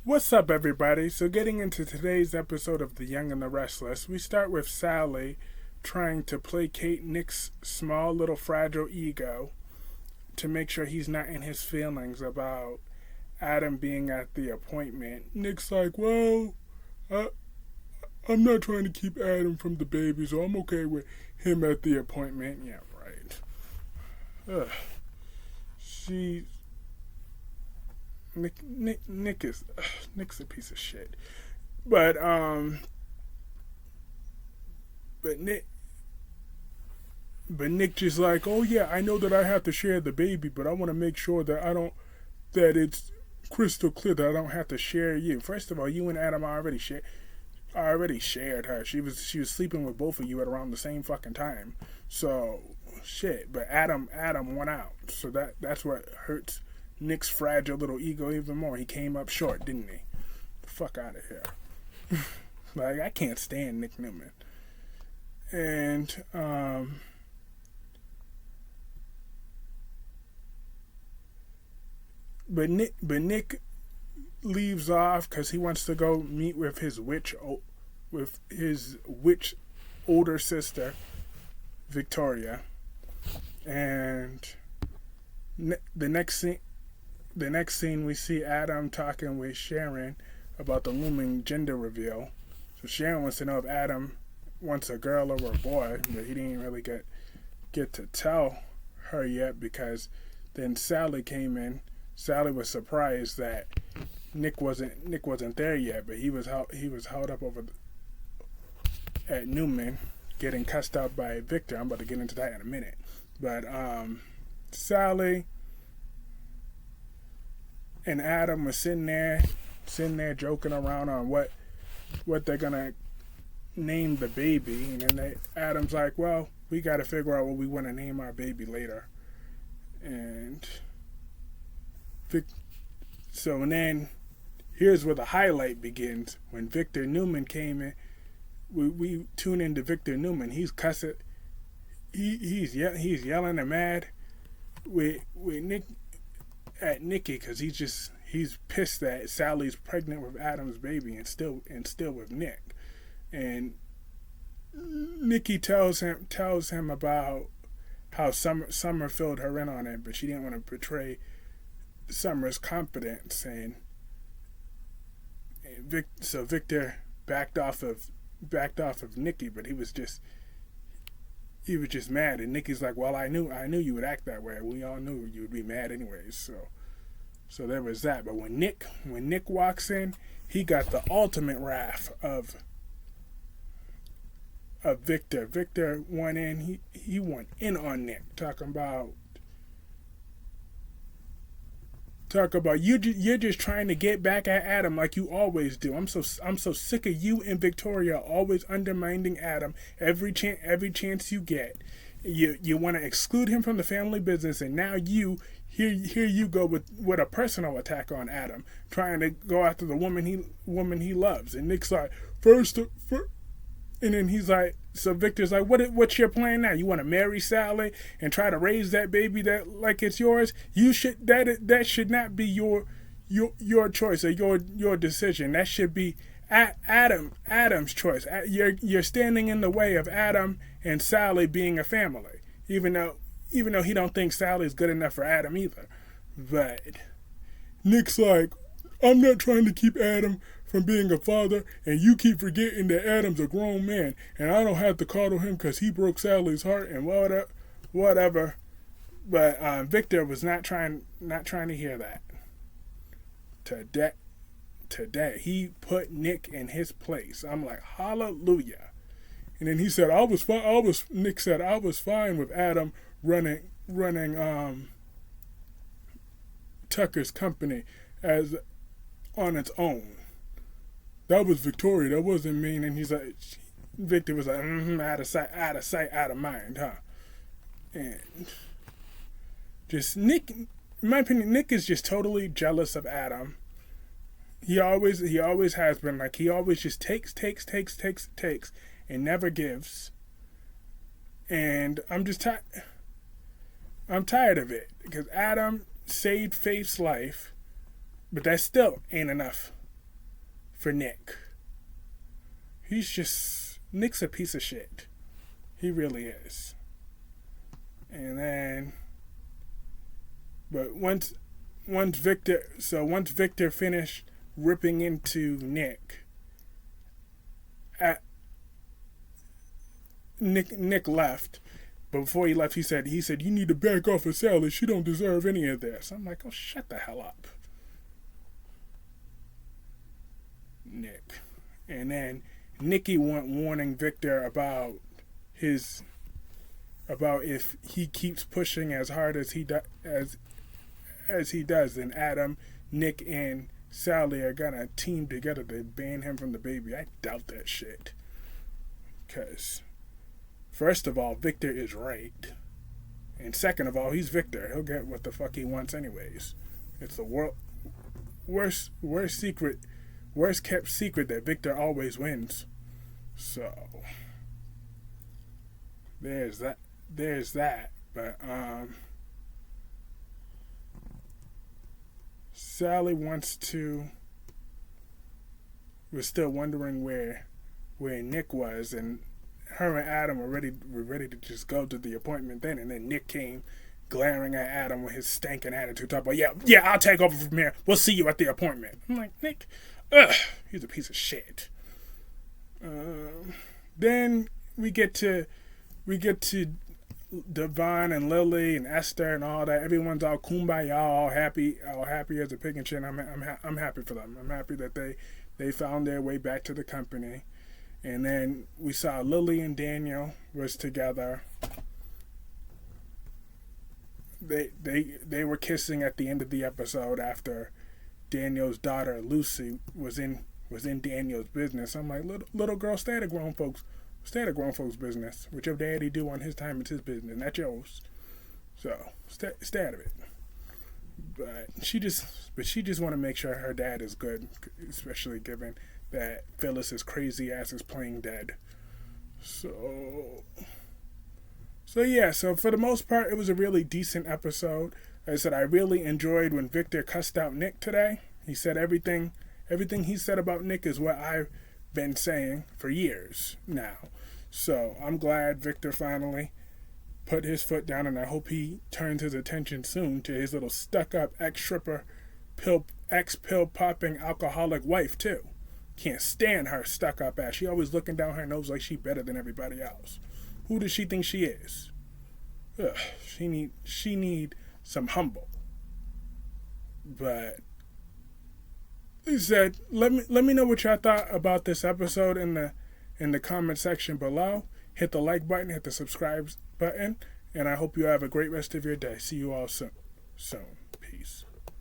What's up, everybody? So, getting into today's episode of The Young and the Restless, we start with Sally trying to placate Nick's small, little, fragile ego to make sure he's not in his feelings about Adam being at the appointment. Nick's like, well, I, I'm not trying to keep Adam from the baby, so I'm okay with him at the appointment. Yeah, right. Ugh. She. Nick is. Nick's a piece of shit. But, um. But Nick. But Nick just like, oh yeah, I know that I have to share the baby, but I want to make sure that I don't, that it's crystal clear that I don't have to share you. First of all, you and Adam already shared her. She was sleeping with both of you at around the same fucking time. So shit. But Adam went out. So that's what hurts Nick's fragile little ego even more. He came up short, didn't he? Fuck out of here. Like, I can't stand Nick Newman. And Nick leaves off because he wants to go meet with his witch older sister Victoria, and the next scene we see Adam talking with Sharon about the looming gender reveal. So Sharon wants to know if Adam wants a girl or a boy, but he didn't really get to tell her yet because then Sally came in. Sally was surprised that Nick wasn't there yet, but he was held up over at Newman, getting cussed out by Victor. I'm about to get into that in a minute, but Sally and Adam were sitting there joking around on what they're gonna name the baby, and then Adam's like, well, we got to figure out what we want to name our baby later, and so then here's where the highlight begins. When Victor Newman came in, we tune into Victor Newman. He's cussing. He's yelling and mad with Nick at Nikki because he's pissed that Sally's pregnant with Adam's baby and still with Nick. And Nikki tells him about how Summer filled her in on it, but she didn't want to betray Summer's confidence, and so Victor backed off of Nikki, but he was just mad, and Nikki's like, well, I knew you would act that way. We all knew you would be mad anyways. So there was that. But when Nick walks in, he got the ultimate wrath of Victor. Victor went in. He went in on Nick, talking about you're just trying to get back at Adam like you always do. I'm so sick of you and Victoria always undermining Adam every chance you get. You want to exclude him from the family business, and now here you go with a personal attack on Adam, trying to go after the woman he loves. And Nick's like, first, and then he's like, so Victor's like, what's your plan now? You want to marry Sally and try to raise that baby that like it's yours? You should that should not be your choice or your decision. That should be Adam's choice. You're standing in the way of Adam and Sally being a family, even though he don't think Sally's good enough for Adam either. But Nick's like, I'm not trying to keep Adam from being a father, and you keep forgetting that Adam's a grown man, and I don't have to coddle him because he broke Sally's heart and whatever. But Victor was not trying to hear that. Today he put Nick in his place. I'm like, hallelujah. And then he said, Nick said I was fine with Adam running Tucker's company as on its own. That was Victoria. That wasn't me. And he's like, Victor was like, out of sight, out of mind, huh? And just Nick, in my opinion, Nick is just totally jealous of Adam. He always has been. Like, he always just takes, and never gives. And I'm tired of it because Adam saved Faith's life, but that still ain't enough for Nick. Nick's a piece of shit. He really is. And then, but once Victor finished ripping into Nick, Nick left. But before he left, he said, you need to back off of Sally. She don't deserve any of this. I'm like, oh, shut the hell up, Nick. And then Nikki went warning Victor about if he keeps pushing as hard as he does, then Adam, Nick, and Sally are gonna team together to ban him from the baby. I doubt that shit. Because first of all, Victor is right. And second of all, he's Victor. He'll get what the fuck he wants anyways. It's the worst kept secret that Victor always wins. So there's that. But Sally was still wondering where Nick was, and her and Adam were ready to just go to the appointment then, and then Nick came glaring at Adam with his stinking attitude, talking about, yeah, I'll take over from here. We'll see you at the appointment. I'm like, Nick, he's a piece of shit. Then we get to Devon and Lily and Esther and all that. Everyone's all kumbaya, all happy as a pig and shit. I'm happy for them. I'm happy that they found their way back to the company. And then we saw Lily and Daniel was together. They were kissing at the end of the episode after Daniel's daughter Lucy was in Daniel's business. I'm like, little girl, stay out of grown folks' business. What your daddy do on his time, it's his business, not yours. So stay out of it. But she just want to make sure her dad is good, especially given that Phyllis's crazy ass is playing dead. So yeah, so for the most part, it was a really decent episode. Like I said, I really enjoyed when Victor cussed out Nick today. He said everything he said about Nick is what I've been saying for years now. So I'm glad Victor finally put his foot down, and I hope he turns his attention soon to his little stuck-up ex-stripper, pill popping alcoholic wife too. Can't stand her stuck-up ass. She always looking down her nose like she better than everybody else. Who does she think she is? Ugh, she need some humble. But he said, let me know what y'all thought about this episode in the comment section below. Hit the like button, hit the subscribe button, and I hope you have a great rest of your day. See you all soon. Peace.